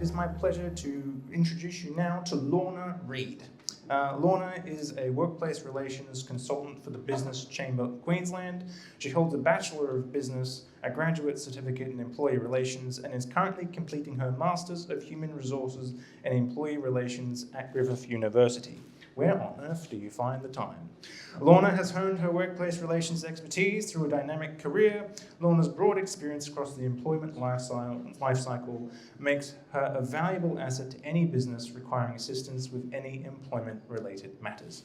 is my pleasure to introduce you now to Lorna Reid. Lorna is a workplace relations consultant for the Business Chamber of Queensland. She holds a Bachelor of Business, a graduate certificate in employee relations, and is currently completing her Masters of Human Resources and Employee Relations at Griffith University. Where on earth do you find the time? Lorna has honed her workplace relations expertise through a dynamic career. Lorna's broad experience across the employment life cycle makes her a valuable asset to any business requiring assistance with any employment-related matters.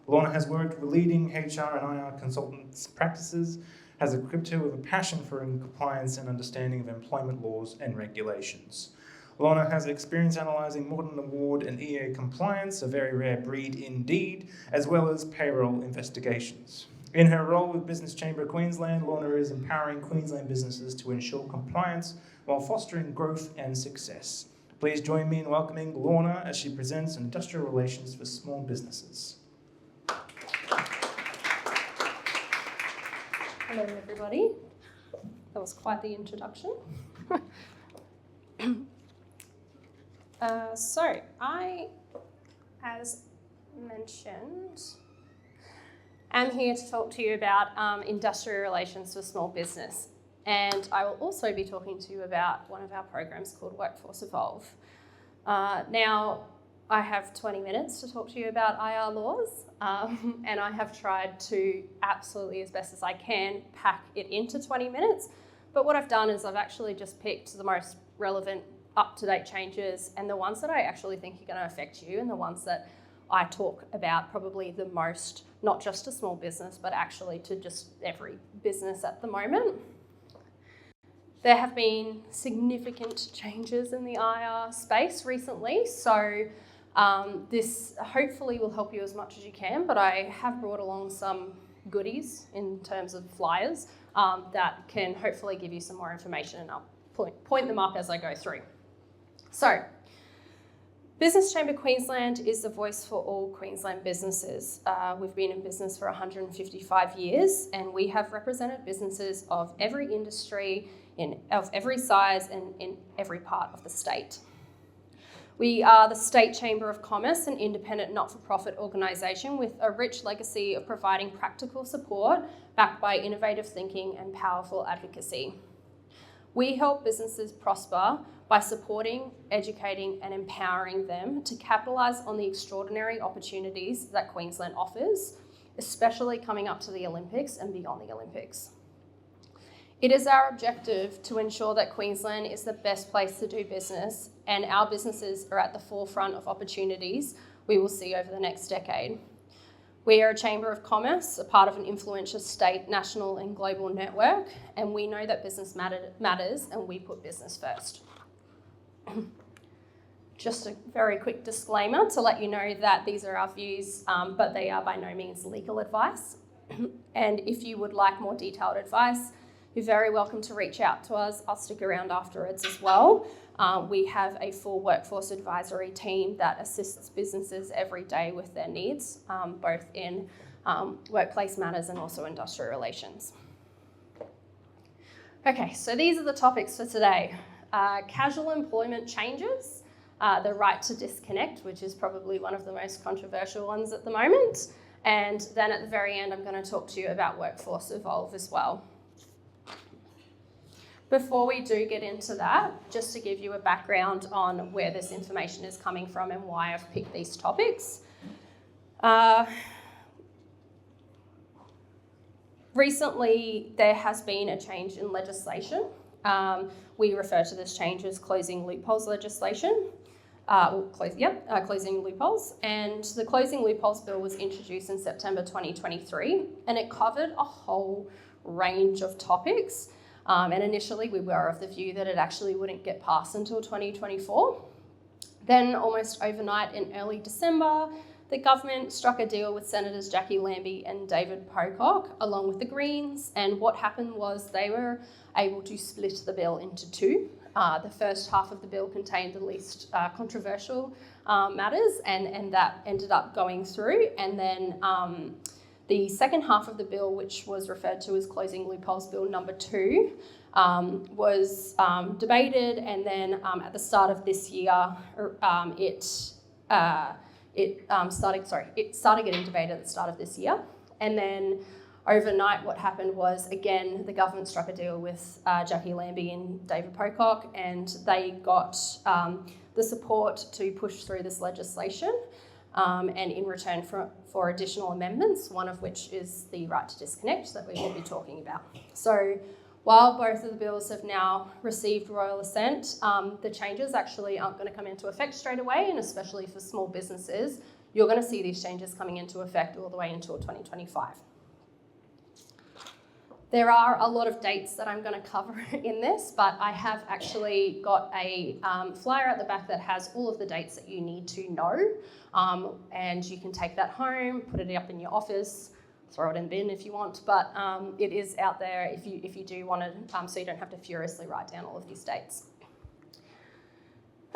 Lorna has worked with leading HR and IR consultants practices, has equipped her with a passion for compliance and understanding of employment laws and regulations. Lorna has experience analysing modern award and EA compliance, a very rare breed indeed, as well as payroll investigations. In her role with Business Chamber Queensland, Lorna is empowering Queensland businesses to ensure compliance while fostering growth and success. Please join me in welcoming Lorna as she presents Industrial Relations for Small Businesses. Hello everybody. That was quite the introduction. So I, as mentioned, am here to talk to you about industrial relations for small business. And I will also be talking to you about one of our programs called Workforce Evolve. Now, I have 20 minutes to talk to you about IR laws, and I have tried to absolutely, as best as I can, pack it into 20 minutes. But what I've done is I've actually just picked the most relevant up-to-date changes and the ones that I actually think are going to affect you and the ones that I talk about probably the most, not just to small business, but actually to just every business at the moment. There have been significant changes in the IR space recently, so this hopefully will help you as much as you can, but I have brought along some goodies in terms of flyers that can hopefully give you some more information, and I'll point them up as I go through. So, Business Chamber Queensland is the voice for all Queensland businesses. We've been in business for 155 years, and we have represented businesses of every industry, of every size, and in every part of the state. We are the State Chamber of Commerce, an independent not-for-profit organisation with a rich legacy of providing practical support backed by innovative thinking and powerful advocacy. We help businesses prosper by supporting, educating and empowering them to capitalise on the extraordinary opportunities that Queensland offers, especially coming up to the Olympics and beyond the Olympics. It is our objective to ensure that Queensland is the best place to do business and our businesses are at the forefront of opportunities we will see over the next decade. We are a Chamber of Commerce, a part of an influential state, national and global network, and we know that business matters and we put business first. Just a very quick disclaimer to let you know that these are our views, but they are by no means legal advice. And if you would like more detailed advice, you're very welcome to reach out to us. I'll stick around afterwards as well. We have a full workforce advisory team that assists businesses every day with their needs, both in workplace matters and also industrial relations. Okay, so these are the topics for today. Casual employment changes, the right to disconnect, which is probably one of the most controversial ones at the moment. And then at the very end, I'm going to talk to you about Workforce Evolve as well. Before we do get into that, just to give you a background on where this information is coming from and why I've picked these topics. Recently, there has been a change in legislation. We refer to this change as closing loopholes legislation. Closing loopholes. And the Closing Loopholes Bill was introduced in September 2023, and it covered a whole range of topics. And initially, we were of the view that it actually wouldn't get passed until 2024. Then, almost overnight in early December, the government struck a deal with Senators Jackie Lambie and David Pocock, along with the Greens, and what happened was they were able to split the bill into two. The first half of the bill contained the least controversial matters, and that ended up going through, and then The second half of the bill, which was referred to as Closing Loopholes Bill number 2, was debated, and then at the start of this year, it started getting debated at the start of this year, and then overnight what happened was, again, the government struck a deal with Jackie Lambie and David Pocock, and they got the support to push through this legislation, and in return for additional amendments, one of which is the right to disconnect that we will be talking about. So while both of the bills have now received royal assent, the changes actually aren't going to come into effect straight away, and especially for small businesses, you're going to see these changes coming into effect all the way until 2025. There are a lot of dates that I'm going to cover in this, but I have actually got a flyer at the back that has all of the dates that you need to know, and you can take that home, put it up in your office, throw it in the bin if you want, but it is out there if you do want to, so you don't have to furiously write down all of these dates.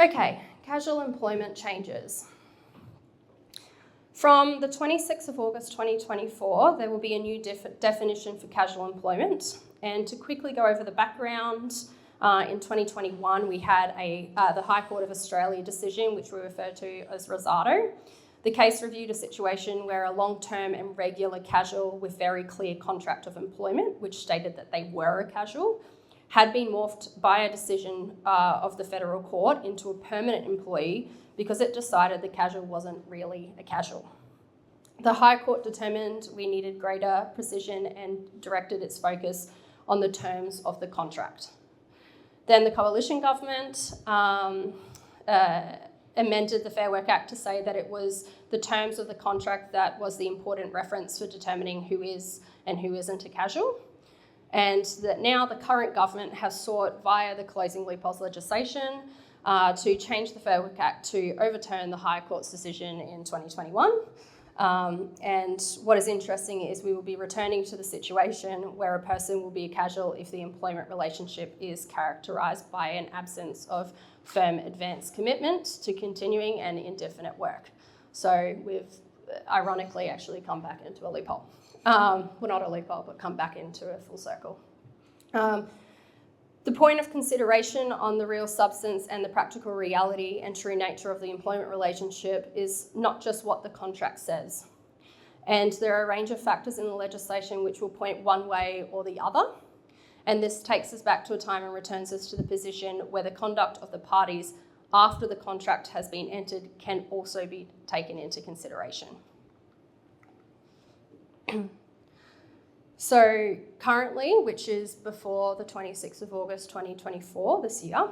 Okay, casual employment changes. From the 26th of August 2024, there will be a new definition for casual employment. And to quickly go over the background, in 2021 we had the High Court of Australia decision, which we refer to as Rosado. The case reviewed a situation where a long-term and regular casual with very clear contract of employment, which stated that they were a casual, had been morphed by a decision of the federal court into a permanent employee because it decided the casual wasn't really a casual. The High Court determined we needed greater precision and directed its focus on the terms of the contract. Then the coalition government amended the Fair Work Act to say that it was the terms of the contract that was the important reference for determining who is and who isn't a casual. And that now the current government has sought via the Closing Loopholes legislation to change the Fair Work Act to overturn the High Court's decision in 2021. And what is interesting is we will be returning to the situation where a person will be a casual if the employment relationship is characterised by an absence of firm advanced commitment to continuing and indefinite work. So we've ironically actually come back into a loophole. Well, not a loophole, but come back into a full circle. The point of consideration on the real substance and the practical reality and true nature of the employment relationship is not just what the contract says. And there are a range of factors in the legislation which will point one way or the other. And this takes us back to a time and returns us to the position where the conduct of the parties after the contract has been entered can also be taken into consideration. So currently, which is before the 26th of August 2024, this year,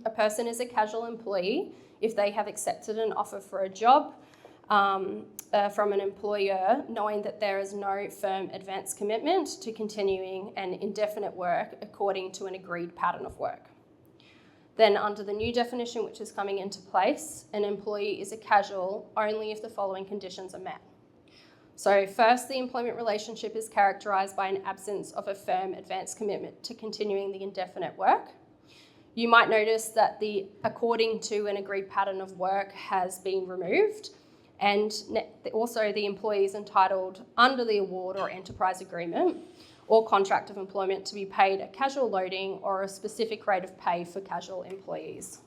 a person is a casual employee if they have accepted an offer for a job from an employer, knowing that there is no firm advance commitment to continuing an indefinite work according to an agreed pattern of work. Then under the new definition, which is coming into place, an employee is a casual only if the following conditions are met. So first, the employment relationship is characterised by an absence of a firm advance commitment to continuing the indefinite work. You might notice that the according to an agreed pattern of work has been removed, and also the employee is entitled under the award or enterprise agreement or contract of employment to be paid a casual loading or a specific rate of pay for casual employees.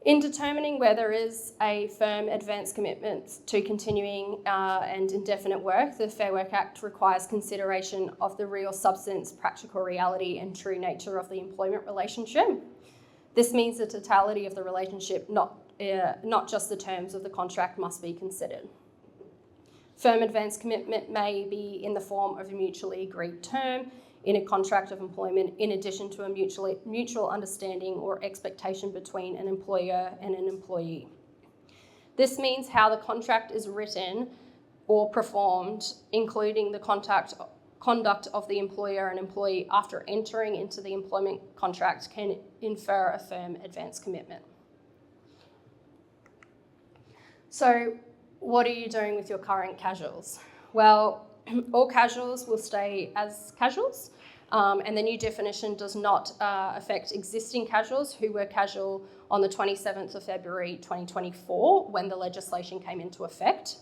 In determining where there is a firm advance commitment to continuing and indefinite work, the Fair Work Act requires consideration of the real substance, practical reality and true nature of the employment relationship. This means the totality of the relationship, not just the terms of the contract, must be considered. Firm advance commitment may be in the form of a mutually agreed term in a contract of employment, in addition to a mutual understanding or expectation between an employer and an employee. This means how the contract is written or performed, including the conduct of the employer and employee after entering into the employment contract, can infer a firm advance commitment. So what are you doing with your current casuals? Well, all casuals will stay as casuals. And the new definition does not affect existing casuals who were casual on the 27th of February 2024 when the legislation came into effect.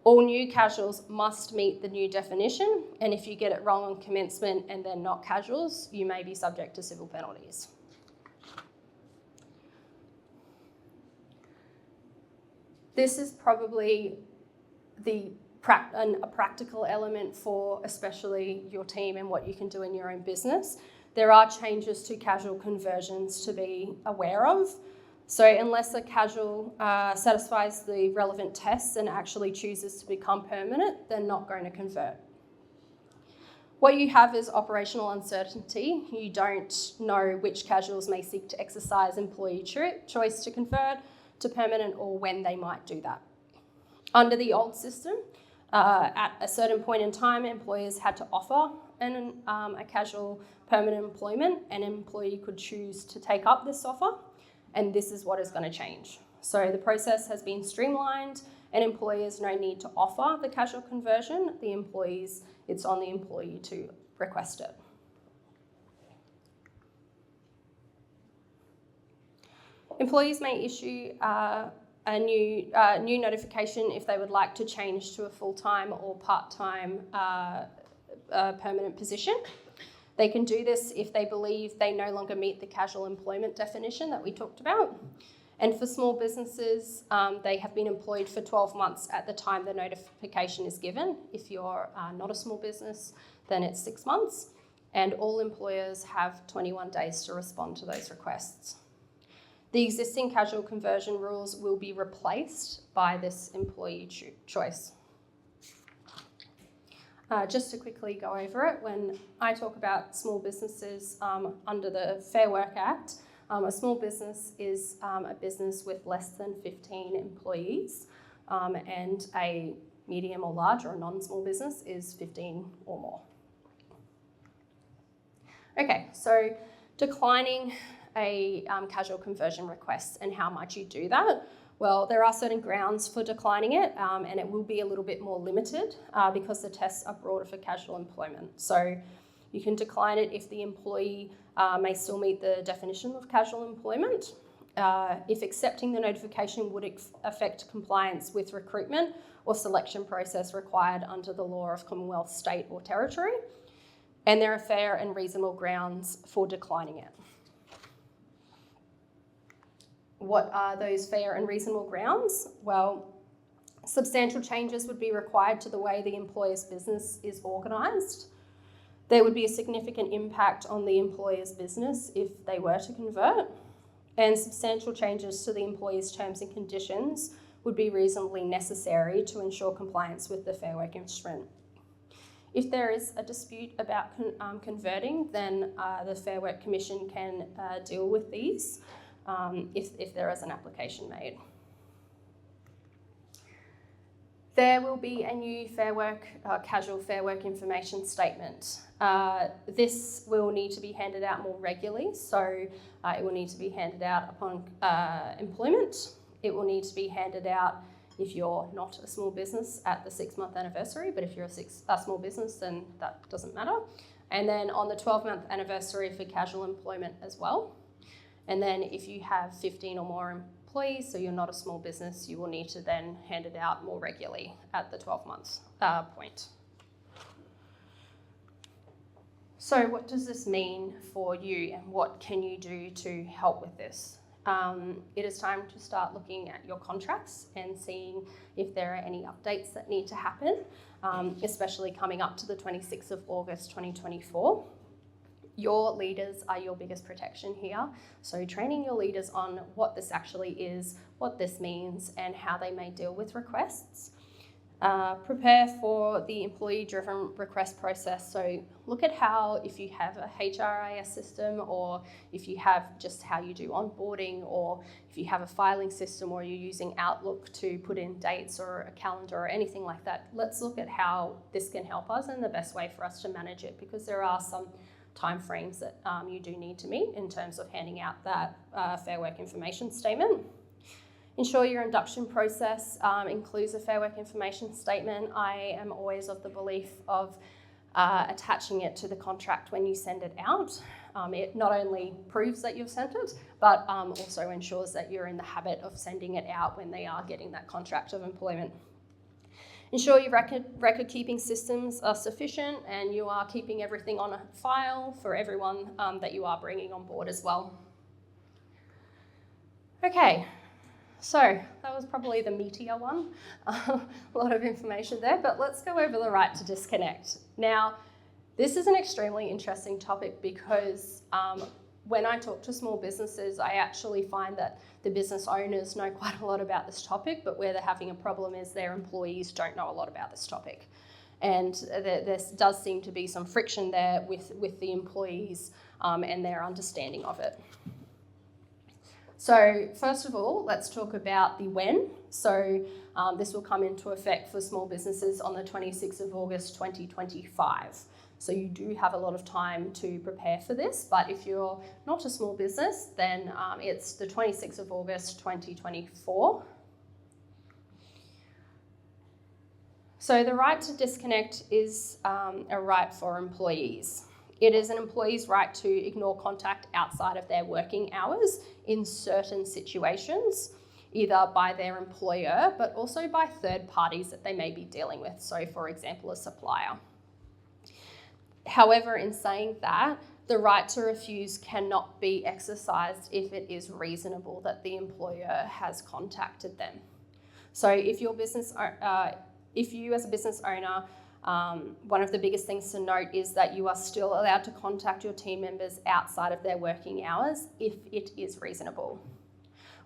All new casuals must meet the new definition, and if you get it wrong on commencement and they're not casuals, you may be subject to civil penalties. This is probably a practical element for especially your team and what you can do in your own business. There are changes to casual conversions to be aware of. So unless a casual satisfies the relevant tests and actually chooses to become permanent, they're not going to convert. What you have is operational uncertainty. You don't know which casuals may seek to exercise employee choice to convert to permanent or when they might do that. Under the old system, at a certain point in time, employers had to offer a casual permanent employment. An employee could choose to take up this offer, and this is what is going to change. So the process has been streamlined, and employers no need to offer the casual conversion. It's on the employee to request it. Employees may issue a new notification if they would like to change to a full-time or part-time permanent position. They can do this if they believe they no longer meet the casual employment definition that we talked about. And for small businesses, they have been employed for 12 months at the time the notification is given. If you're not a small business, then it's 6 months. And all employers have 21 days to respond to those requests. The existing casual conversion rules will be replaced by this employee choice. Just to quickly go over it, when I talk about small businesses under the Fair Work Act, a small business is a business with less than 15 employees, and a medium or large or a non-small business is 15 or more. Okay, so declining a casual conversion request and how might you do that? Well, there are certain grounds for declining it, and it will be a little bit more limited because the tests are broader for casual employment. So you can decline it if the employee may still meet the definition of casual employment, if accepting the notification would affect compliance with recruitment or selection process required under the law of Commonwealth, state or territory, and there are fair and reasonable grounds for declining it. What are those fair and reasonable grounds? Well, substantial changes would be required to the way the employer's business is organised. There would be a significant impact on the employer's business if they were to convert, and substantial changes to the employer's terms and conditions would be reasonably necessary to ensure compliance with the Fair Work instrument. If there is a dispute about converting, then the Fair Work Commission can deal with these. If there is an application made. There will be a new casual Fair Work information statement. This will need to be handed out more regularly, so it will need to be handed out upon employment. It will need to be handed out if you're not a small business at the 6-month anniversary, but if you're a small business, then that doesn't matter. And then on the 12-month anniversary for casual employment as well. And then if you have 15 or more employees, so you're not a small business, you will need to then hand it out more regularly at the 12 months point. So what does this mean for you and what can you do to help with this? It is time to start looking at your contracts and seeing if there are any updates that need to happen, especially coming up to the 26th of August 2024. Your leaders are your biggest protection here. So training your leaders on what this actually is, what this means, and how they may deal with requests. Prepare for the employee-driven request process. So look at how, if you have a HRIS system, or if you have just how you do onboarding, or if you have a filing system, or you're using Outlook to put in dates or a calendar or anything like that. Let's look at how this can help us and the best way for us to manage it, because there are some timeframes that you do need to meet in terms of handing out that Fair Work information statement. Ensure your induction process includes a Fair Work information statement. I am always of the belief of attaching it to the contract when you send it out. It not only proves that you've sent it, but also ensures that you're in the habit of sending it out when they are getting that contract of employment. Ensure your record keeping systems are sufficient and you are keeping everything on a file for everyone that you are bringing on board as well. Okay, so that was probably the meatier one. A lot of information there, but let's go over the right to disconnect. Now, this is an extremely interesting topic because when I talk to small businesses, I actually find that the business owners know quite a lot about this topic, but where they're having a problem is their employees don't know a lot about this topic. And there does seem to be some friction there with the employees and their understanding of it. So first of all, let's talk about the when. So this will come into effect for small businesses on the 26th of August 2025. So you do have a lot of time to prepare for this, but if you're not a small business, then it's the 26th of August 2024. So the right to disconnect is a right for employees. It is an employee's right to ignore contact outside of their working hours in certain situations, either by their employer, but also by third parties that they may be dealing with. So for example, a supplier. However, in saying that, the right to refuse cannot be exercised if it is reasonable that the employer has contacted them. So if you as a business owner, one of the biggest things to note is that you are still allowed to contact your team members outside of their working hours if it is reasonable.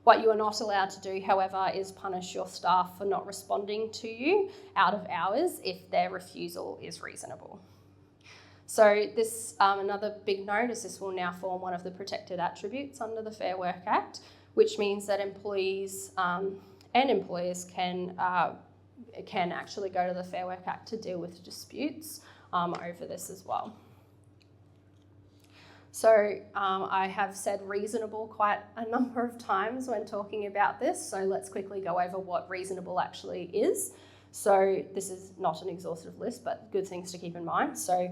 What you are not allowed to do, however, is punish your staff for not responding to you out of hours if their refusal is reasonable. So this, another big note is this will now form one of the protected attributes under the Fair Work Act, which means that employees and employers can actually go to the Fair Work Act to deal with disputes over this as well. So I have said reasonable quite a number of times when talking about this, so let's quickly go over what reasonable actually is. So this is not an exhaustive list, but good things to keep in mind. So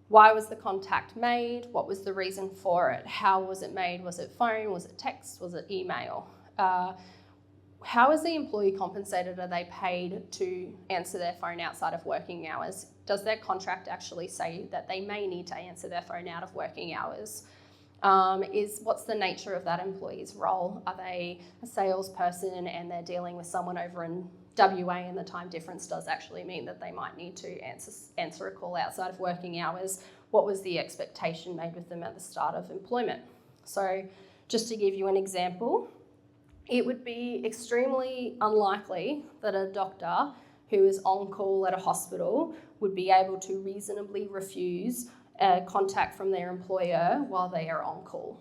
why was the contact made? What was the reason for it? How was it made? Was it phone? Was it text? Was it email? How is the employee compensated? Are they paid to answer their phone outside of working hours? Does their contract actually say that they may need to answer their phone out of working hours? What's the nature of that employee's role? Are they a salesperson and they're dealing with someone over in WA and the time difference does actually mean that they might need to answer a call outside of working hours? What was the expectation made with them at the start of employment? So just to give you an example, it would be extremely unlikely that a doctor who is on call at a hospital would be able to reasonably refuse contact from their employer while they are on call.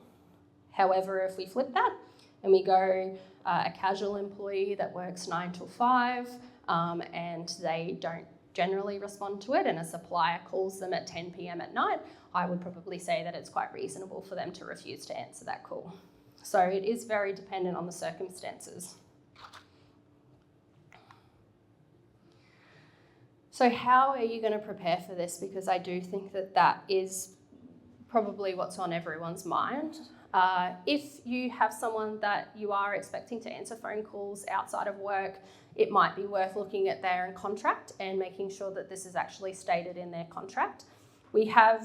However, if we flip that and we go a casual employee that works 9 till 5 and they don't generally respond to it and a supplier calls them at 10 p.m. at night, I would probably say that it's quite reasonable for them to refuse to answer that call. So it is very dependent on the circumstances. So how are you going to prepare for this? Because I do think that that is probably what's on everyone's mind. If you have someone that you are expecting to answer phone calls outside of work, it might be worth looking at their contract and making sure that this is actually stated in their contract. We have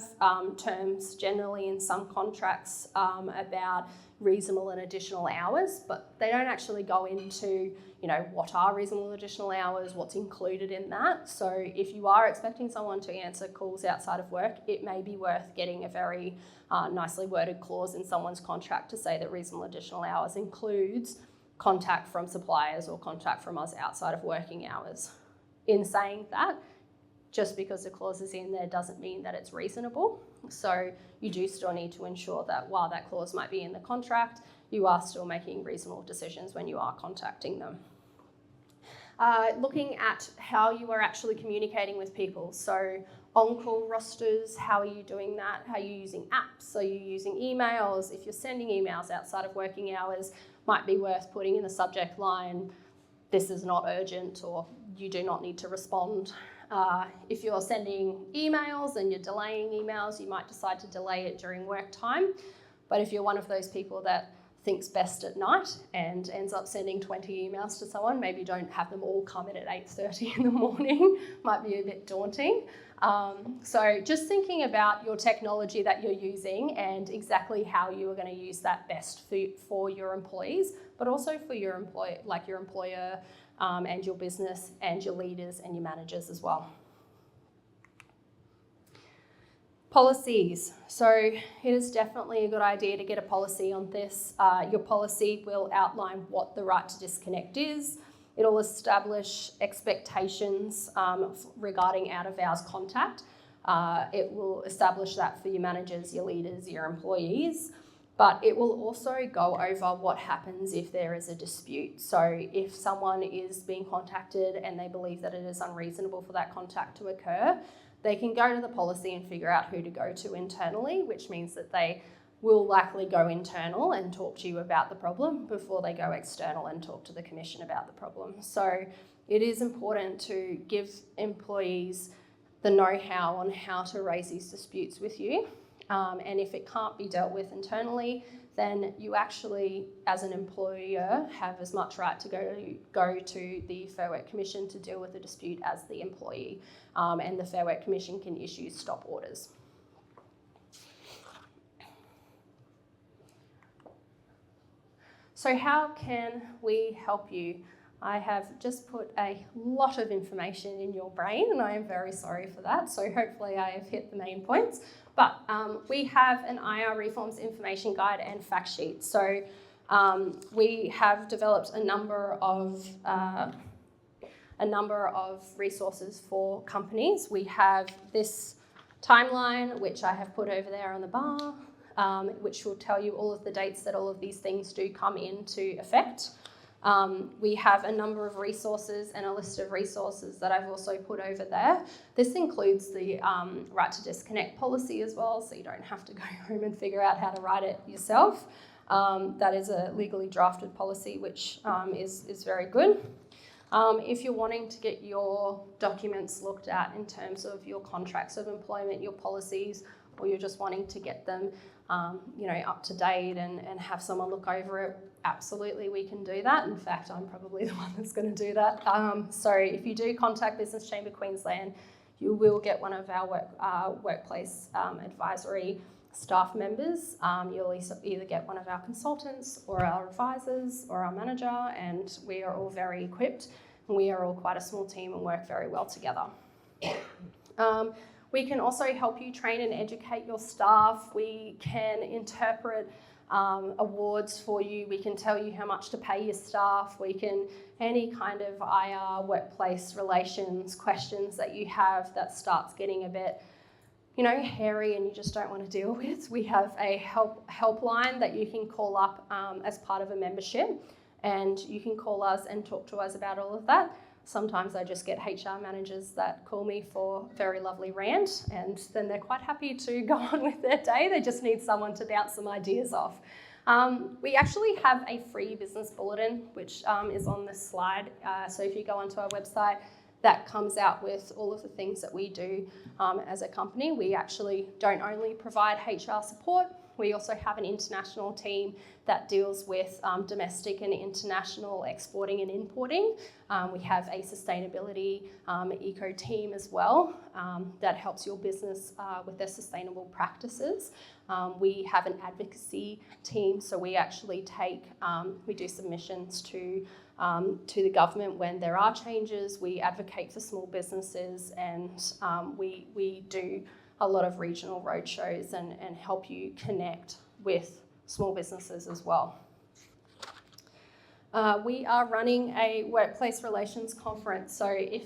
terms generally in some contracts about reasonable and additional hours, but they don't actually go into, what are reasonable additional hours, what's included in that. So if you are expecting someone to answer calls outside of work, it may be worth getting a very nicely worded clause in someone's contract to say that reasonable additional hours includes contact from suppliers or contact from us outside of working hours. In saying that, just because the clause is in there doesn't mean that it's reasonable. So you do still need to ensure that while that clause might be in the contract, you are still making reasonable decisions when you are contacting them. Looking at how you are actually communicating with people. So on-call rosters, how are you doing that? How are you using apps? Are you using emails? If you're sending emails outside of working hours, might be worth putting in the subject line, this is not urgent or you do not need to respond. If you're sending emails and you're delaying emails, you might decide to delay it during work time. But if you're one of those people that thinks best at night and ends up sending 20 emails to someone, maybe don't have them all come in at 8:30 in the morning, might be a bit daunting. So just thinking about your technology that you're using and exactly how you are going to use that best for your employees, but also for your employer and your business and your leaders and your managers as well. Policies. So it is definitely a good idea to get a policy on this. Your policy will outline what the right to disconnect is. It'll establish expectations regarding out-of-hours contact. It will establish that for your managers, your leaders, your employees. But it will also go over what happens if there is a dispute. So if someone is being contacted and they believe that it is unreasonable for that contact to occur, they can go to the policy and figure out who to go to internally, which means that they will likely go internal and talk to you about the problem before they go external and talk to the commission about the problem. So it is important to give employees the know-how on how to raise these disputes with you. And if it can't be dealt with internally, then you actually, as an employer, have as much right to go to the Fair Work Commission to deal with the dispute as the employee. And the Fair Work Commission can issue stop orders. So how can we help you? I have just put a lot of information in your brain and I am very sorry for that. So hopefully I have hit the main points. But we have an IR Reforms Information Guide and fact sheet. So we have developed a number of resources for companies. We have this timeline, which I have put over there on the bar, which will tell you all of the dates that all of these things do come into effect. We have a number of resources and a list of resources that I've also put over there. This includes the right to disconnect policy as well, so you don't have to go home and figure out how to write it yourself. That is a legally drafted policy, which is very good. If you're wanting to get your documents looked at in terms of your contracts of employment, your policies, or you're just wanting to get them up to date and have someone look over it, absolutely we can do that. In fact, I'm probably the one that's going to do that. So if you do contact Business Chamber Queensland, you will get one of our workplace advisory staff members. You'll either get one of our consultants or our advisors or our manager, and we are all very equipped. And we are all quite a small team and work very well together. We can also help you train and educate your staff. We can interpret awards for you. We can tell you how much to pay your staff. We can, any kind of IR workplace relations questions that you have that starts getting a bit, hairy and you just don't want to deal with. We have a helpline that you can call up as part of a membership, and you can call us and talk to us about all of that. Sometimes I just get HR managers that call me for a very lovely rant, and then they're quite happy to go on with their day. They just need someone to bounce some ideas off. We actually have a free business bulletin, which is on this slide. So if you go onto our website, that comes out with all of the things that we do as a company. We actually don't only provide HR support, we also have an international team that deals with domestic and international exporting and importing. We have a sustainability eco team as well that helps your business with their sustainable practices. We have an advocacy team, so we actually we do submissions to the government when there are changes. We advocate for small businesses, and we do a lot of regional roadshows and help you connect with small businesses as well. We are running a workplace relations conference, so if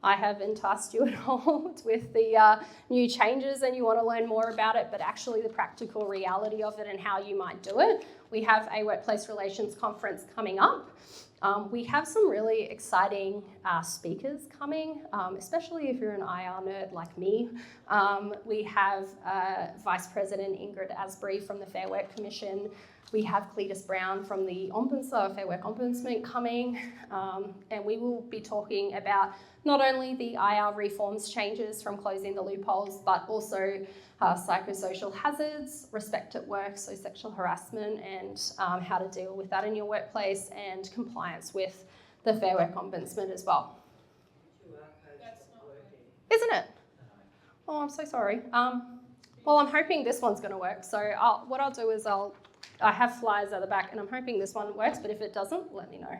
I have enticed you at all with the new changes and you want to learn more about it, but actually the practical reality of it and how you might do it, we have a workplace relations conference coming up. We have some really exciting speakers coming, especially if you're an IR nerd like me. We have Vice President Ingrid Asbury from the Fair Work Commission. We have Cletus Brown from the Fair Work Ombudsman coming, and we will be talking about not only the IR reforms changes from closing the loopholes, but also psychosocial hazards, respect at work, so sexual harassment, and how to deal with that in your workplace, and compliance with the Fair Work Ombudsman as well. Isn't it? Oh, I'm so sorry. Well, I'm hoping this one's going to work. So what I'll do is I have flyers at the back, and I'm hoping this one works, but if it doesn't, let me know. I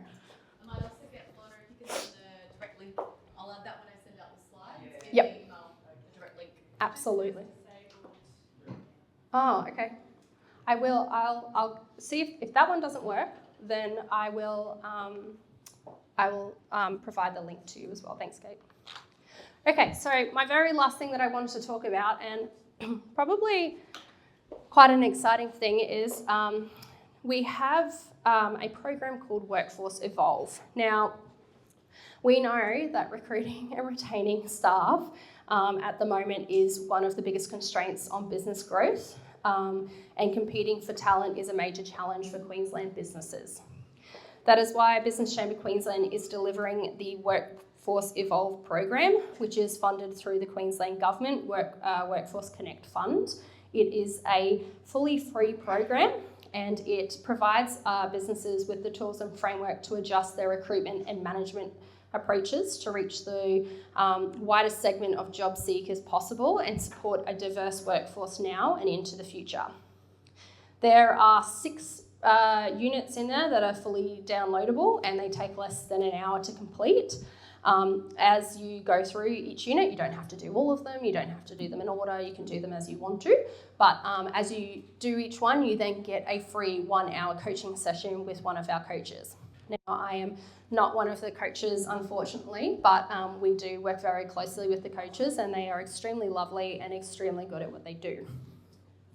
might also get Lorna, if you can send the direct link. I'll add that when I send out the slides. Yep. The email, the direct link. Absolutely. Oh, okay. I will. I'll see if that one doesn't work. Then I will provide the link to you as well. Thanks, Kate. Okay. So my very last thing that I wanted to talk about, and probably quite an exciting thing, is we have a program called Workforce Evolve. Now, we know that recruiting and retaining staff at the moment is one of the biggest constraints on business growth, and competing for talent is a major challenge for Queensland businesses. That is why Business Chamber Queensland is delivering the Workforce Evolve program, which is funded through the Queensland Government Workforce Connect Fund. It is a fully free program, and it provides businesses with the tools and framework to adjust their recruitment and management approaches to reach the widest segment of job seekers possible and support a diverse workforce now and into the future. There are 6 units in there that are fully downloadable, and they take less than an hour to complete. As you go through each unit, you don't have to do all of them, you don't have to do them in order, you can do them as you want to, but as you do each one, you then get a free 1-hour coaching session with one of our coaches. Now, I am not one of the coaches, unfortunately, but we do work very closely with the coaches, and they are extremely lovely and extremely good at what they do.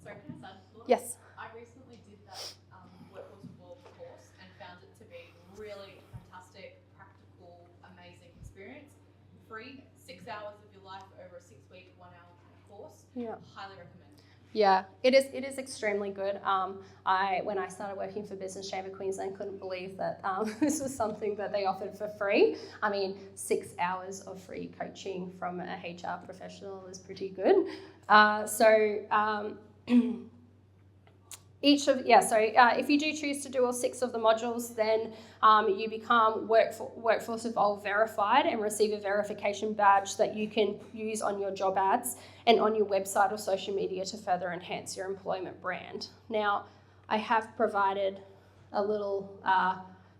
Sorry, can I say? Yes. I recently did that Workforce Evolve course and found it to be really fantastic, practical, amazing experience. Free, 6 hours of your life over a 6-week, 1-hour course. Yeah. Highly recommend. Yeah, it is extremely good. When I started working for Business Chamber Queensland, couldn't believe that this was something that they offered for free. I mean, 6 hours of free coaching from a HR professional is pretty good. If you do choose to do all 6 of the modules, then you become Workforce Evolve verified and receive a verification badge that you can use on your job ads and on your website or social media to further enhance your employment brand. Now, I have provided a little,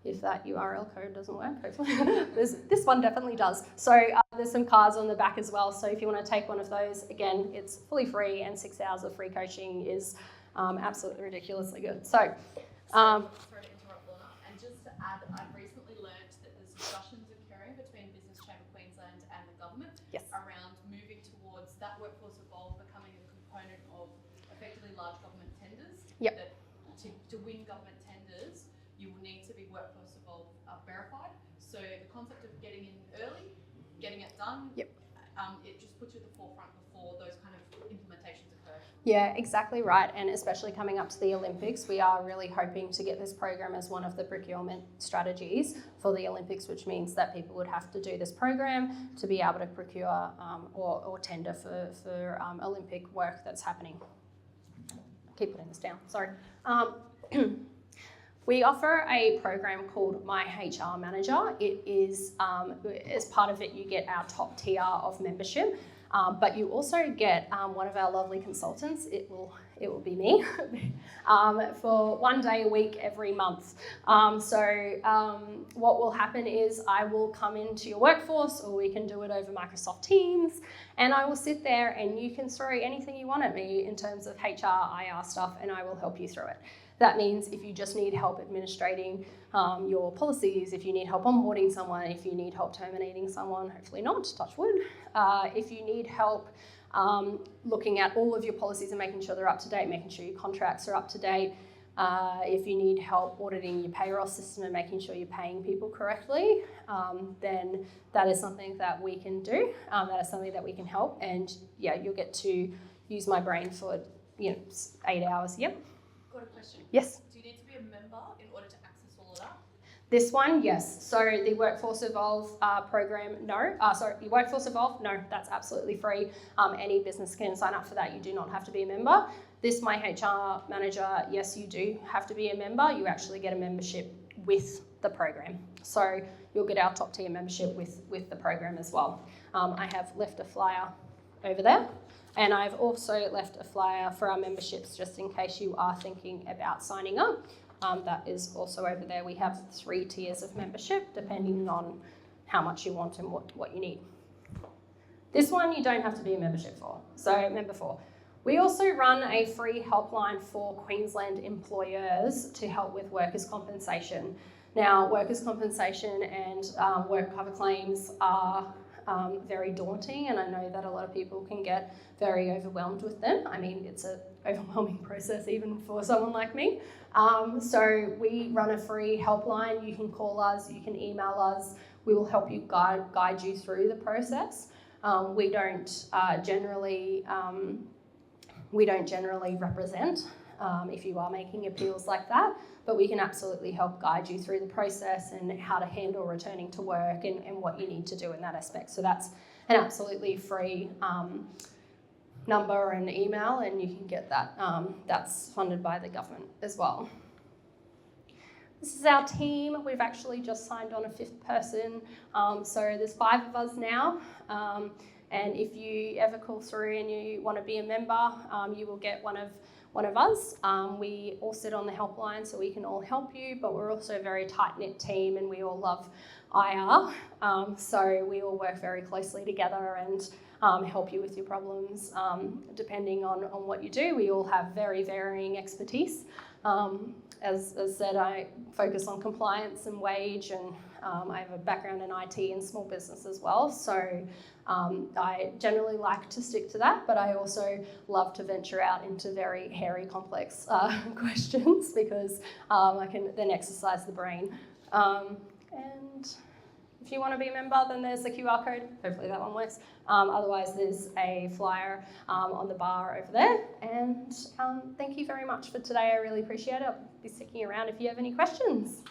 if that URL code doesn't work, hopefully, this one definitely does. So there's some cards on the back as well. So if you want to take one of those, again, it's fully free, and 6 hours of free coaching is absolutely ridiculously good. So, sorry to interrupt, Lorna. And just to add, I've recently learned that there's discussions occurring between Business Chamber Queensland and the government around moving towards that Workforce Evolve becoming a component of effectively large government tenders. Yep. That to win government tenders, you will need to be Workforce Evolve verified. So the concept of getting in early, getting it done, it just puts you at the forefront before those kind of implementations occur. Yeah, exactly right. And especially coming up to the Olympics, we are really hoping to get this program as one of the procurement strategies for the Olympics, which means that people would have to do this program to be able to procure or tender for Olympic work that's happening. Keep putting this down, sorry. We offer a program called My HR Manager. It is, as part of it, you get our top tier of membership. But you also get one of our lovely consultants, it will be me, for 1 day a week every month. What will happen is I will come into your workforce, or we can do it over Microsoft Teams, and I will sit there and you can throw anything you want at me in terms of HR, IR stuff, and I will help you through it. That means if you just need help administrating your policies, if you need help onboarding someone, if you need help terminating someone, hopefully not, touch wood. If you need help looking at all of your policies and making sure they're up to date, making sure your contracts are up to date, If you need help auditing your payroll system and making sure you're paying people correctly, then that is something that we can do. That is something that we can help. And yeah, you'll get to use my brain for 8 hours. Yep. Got a question. Yes. Do you need to be a member in order to access all of that? This one, yes. So the Workforce Evolve program, no. The Workforce Evolve, no, that's absolutely free. Any business can sign up for that. You do not have to be a member. This My HR Manager, yes, you do have to be a member. You actually get a membership with the program. So you'll get our top tier membership with the program as well. I have left a flyer over there. And I've also left a flyer for our memberships just in case you are thinking about signing up. That is also over there. We have 3 tiers of membership depending on how much you want and what you need. This one you don't have to be a member for. We also run a free helpline for Queensland employers to help with workers' compensation. Now, workers' compensation and work cover claims are very daunting, and I know that a lot of people can get very overwhelmed with them. I mean, it's an overwhelming process even for someone like me. So we run a free helpline. You can call us, you can email us. We will help you guide you through the process. We don't generally represent if you are making appeals like that, but we can absolutely help guide you through the process and how to handle returning to work and what you need to do in that aspect. So that's an absolutely free number and email, and you can get that. That's funded by the government as well. This is our team. We've actually just signed on a 5th person. So there's 5 of us now. And if you ever call through and you want to be a member, you will get one of us. We all sit on the helpline so we can all help you, but we're also a very tight-knit team and we all love IR. So we all work very closely together and help you with your problems. Depending on what you do, we all have very varying expertise. As said, I focus on compliance and wage, and I have a background in IT and small business as well. So I generally like to stick to that, but I also love to venture out into very hairy, complex questions because I can then exercise the brain. And if you want to be a member, then there's the QR code. Hopefully that one works. Otherwise, there's a flyer on the bar over there. And thank you very much for today. I really appreciate it. I'll be sticking around if you have any questions.